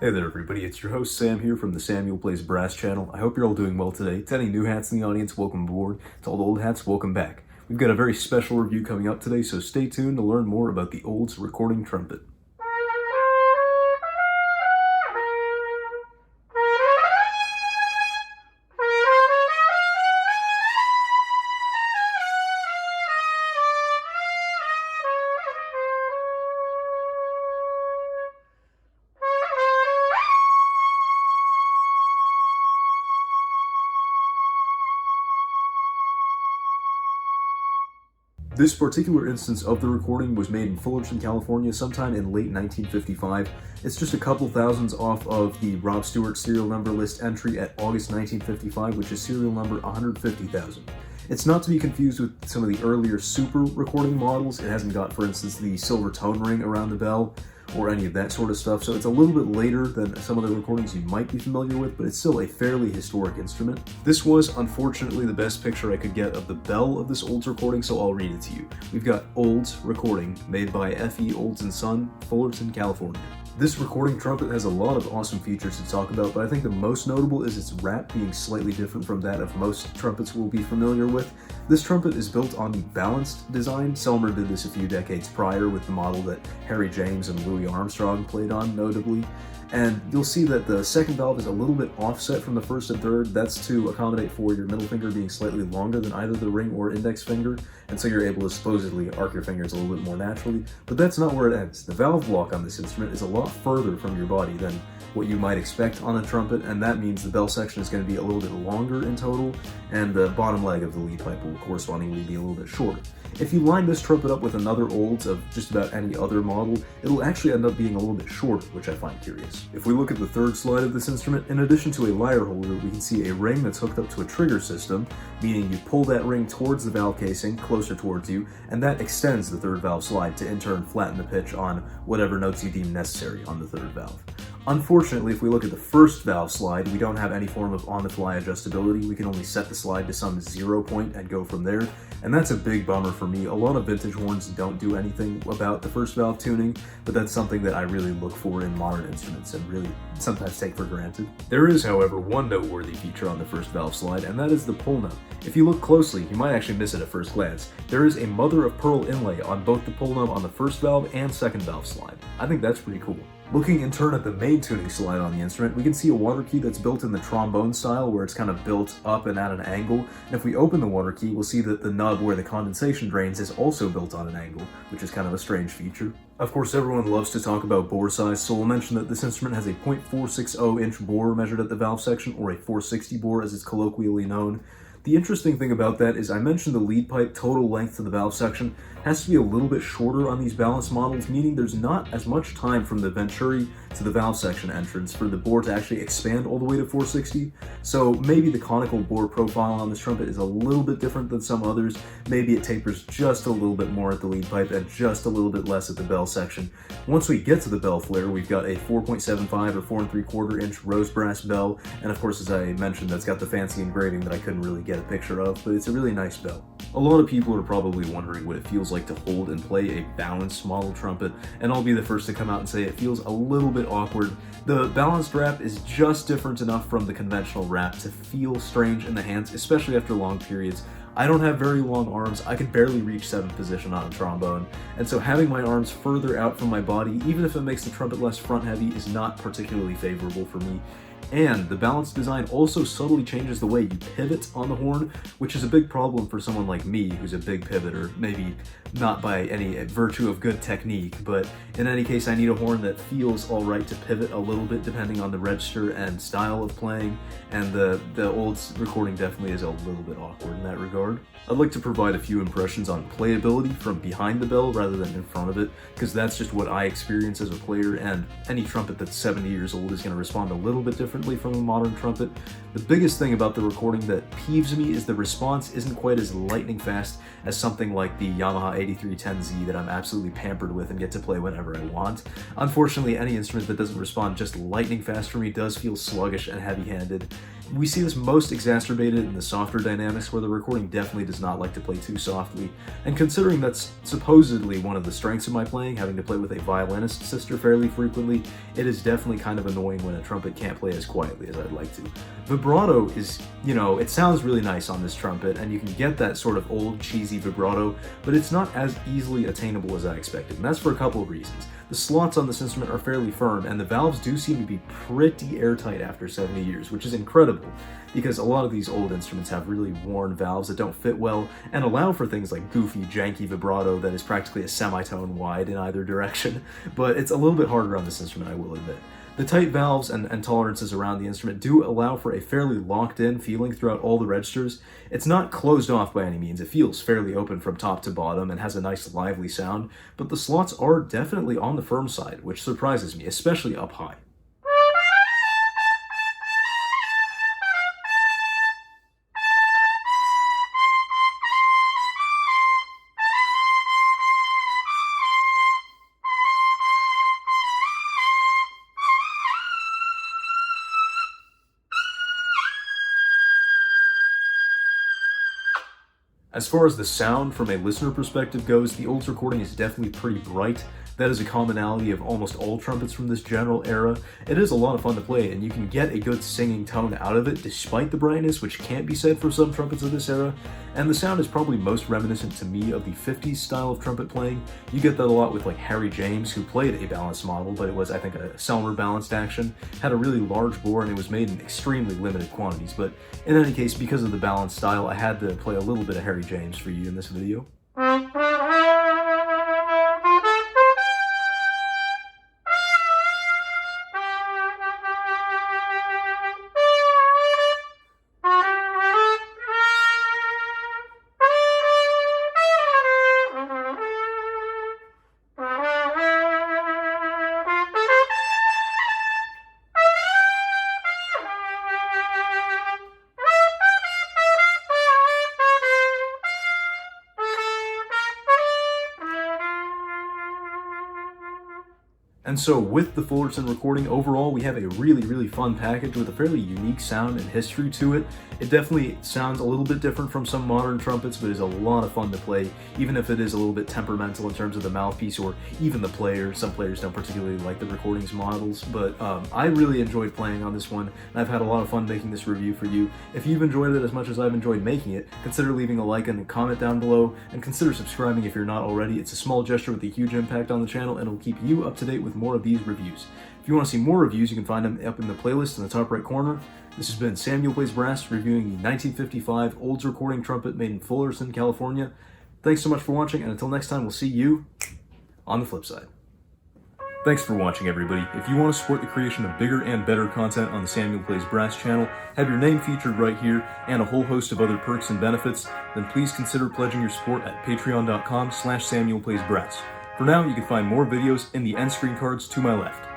Hey there everybody, it's your host Sam here from the Samuel Plays Brass channel. I hope you're all doing well today. To any new hats in the audience, welcome aboard. To all the old hats, welcome back. We've got a very special review coming up today, so stay tuned to learn more about the Olds recording trumpet. This particular instance of the recording was made in Fullerton, California sometime in late 1955. It's just a couple thousands off of the Rob Stewart serial number list entry at August 1955, which is serial number 150,000. It's not to be confused with some of the earlier super recording models. It hasn't got, for instance, the silver tone ring around the bell or any of that sort of stuff, so it's a little bit later than some of the recordings you might be familiar with, but it's still a fairly historic instrument. This was, unfortunately, the best picture I could get of the bell of this Olds recording, so I'll read it to you. We've got Olds recording, made by F.E. Olds & Son, Fullerton, California. This recording trumpet has a lot of awesome features to talk about, but I think the most notable is its wrap being slightly different from that of most trumpets we'll be familiar with. This trumpet is built on the balanced design. Selmer did this a few decades prior with the model that Harry James and Louis Armstrong played on, notably. And you'll see that the second valve is a little bit offset from the first and third. That's to accommodate for your middle finger being slightly longer than either the ring or index finger, and so you're able to supposedly arc your fingers a little bit more naturally, but that's not where it ends. The valve block on this instrument is a lot further from your body than what you might expect on a trumpet, and that means the bell section is going to be a little bit longer in total, and the bottom leg of the lead pipe will correspondingly be a little bit shorter. If you line this trumpet up with another Olds of just about any other model, it'll actually end up being a little bit shorter, which I find curious. If we look at the third slide of this instrument, in addition to a lyre holder, we can see a ring that's hooked up to a trigger system, meaning you pull that ring towards the valve casing, closer towards you, and that extends the third valve slide to in turn flatten the pitch on whatever notes you deem necessary on the third valve. Unfortunately, if we look at the first valve slide, we don't have any form of on-the-fly adjustability. We can only set the slide to some 0 point and go from there, and that's a big bummer for me. A lot of vintage horns don't do anything about the first valve tuning, but that's something that I really look for in modern instruments and really sometimes take for granted. There is, however, one noteworthy feature on the first valve slide, and that is the pull nub. If you look closely, you might actually miss it at first glance. There is a mother-of-pearl inlay on both the pull nub on the first valve and second valve slide. I think that's pretty cool. Looking in turn at the main tuning slide on the instrument, we can see a water key that's built in the trombone style, where it's kind of built up and at an angle. And if we open the water key, we'll see that the nub where the condensation drains is also built on an angle, which is kind of a strange feature. Of course, everyone loves to talk about bore size, so we'll mention that this instrument has a .460 inch bore measured at the valve section, or a 460 bore as it's colloquially known. The interesting thing about that is I mentioned the lead pipe total length to the valve section has to be a little bit shorter on these balanced models, meaning there's not as much time from the venturi to the valve section entrance for the bore to actually expand all the way to 460. So maybe the conical bore profile on this trumpet is a little bit different than some others. Maybe it tapers just a little bit more at the lead pipe and just a little bit less at the bell section. Once we get to the bell flare, we've got a 4.75 or 4 3/4 inch rose brass bell, and of course, as I mentioned, that's got the fancy engraving that I couldn't really get a picture of, but it's a really nice bell. A lot of people are probably wondering what it feels like to hold and play a balanced model trumpet, and I'll be the first to come out and say it feels a little bit awkward. The balanced wrap is just different enough from the conventional wrap to feel strange in the hands, especially after long periods. I don't have very long arms. I can barely reach 7th position on a trombone, and so having my arms further out from my body, even if it makes the trumpet less front heavy, is not particularly favorable for me. And the balanced design also subtly changes the way you pivot on the horn, which is a big problem for someone like me who's a big pivoter, maybe not by any virtue of good technique, but in any case I need a horn that feels alright to pivot a little bit depending on the register and style of playing, and the Olds recording definitely is a little bit awkward in that regard. I'd like to provide a few impressions on playability from behind the bell rather than in front of it, because that's just what I experience as a player, and any trumpet that's 70 years old is going to respond a little bit different differently from a modern trumpet. The biggest thing about the recording that peeves me is the response isn't quite as lightning fast as something like the Yamaha 8310Z that I'm absolutely pampered with and get to play whenever I want. Unfortunately, any instrument that doesn't respond just lightning fast for me does feel sluggish and heavy-handed. We see this most exacerbated in the softer dynamics, where the recording definitely does not like to play too softly, and considering that's supposedly one of the strengths of my playing, having to play with a violinist sister fairly frequently, it is definitely kind of annoying when a trumpet can't play as quietly as I'd like to. Vibrato is, it sounds really nice on this trumpet, and you can get that sort of old cheesy vibrato, but it's not as easily attainable as I expected, and that's for a couple of reasons. The slots on this instrument are fairly firm, and the valves do seem to be pretty airtight after 70 years, which is incredible, because a lot of these old instruments have really worn valves that don't fit well, and allow for things like goofy, janky vibrato that is practically a semitone wide in either direction, but it's a little bit harder on this instrument, I will admit. The tight valves and tolerances around the instrument do allow for a fairly locked-in feeling throughout all the registers. It's not closed off by any means, it feels fairly open from top to bottom and has a nice lively sound, but the slots are definitely on the firm side, which surprises me, especially up high. As far as the sound from a listener perspective goes, the Olds recording is definitely pretty bright. That is a commonality of almost all trumpets from this general era. It is a lot of fun to play, and you can get a good singing tone out of it despite the brightness, which can't be said for some trumpets of this era. And the sound is probably most reminiscent to me of the 50s style of trumpet playing. You get that a lot with like Harry James, who played a balanced model, but it was, I think, a Selmer balanced action, had a really large bore, and it was made in extremely limited quantities. But in any case, because of the balanced style, I had to play a little bit of Harry James for you in this video. And so with the Fullerton recording, overall we have a really fun package with a fairly unique sound and history to it. It definitely sounds a little bit different from some modern trumpets, but is a lot of fun to play, even if it is a little bit temperamental in terms of the mouthpiece or even the player. Some players don't particularly like the recordings models, but I really enjoyed playing on this one, and I've had a lot of fun making this review for you. If you've enjoyed it as much as I've enjoyed making it, consider leaving a like and a comment down below, and consider subscribing if you're not already. It's a small gesture with a huge impact on the channel, and it'll keep you up to date with more of these reviews. If you want to see more reviews, you can find them up in the playlist in the top right corner. This has been Samuel Plays Brass reviewing the 1955 Olds recording trumpet made in Fullerton, California. Thanks so much for watching, and until next time, we'll see you on the flip side. Thanks for watching, everybody. If you want to support the creation of bigger and better content on the Samuel Plays Brass channel, have your name featured right here, and a whole host of other perks and benefits, then please consider pledging your support at patreon.com/SamuelPlaysBrass. For now, you can find more videos in the end screen cards to my left.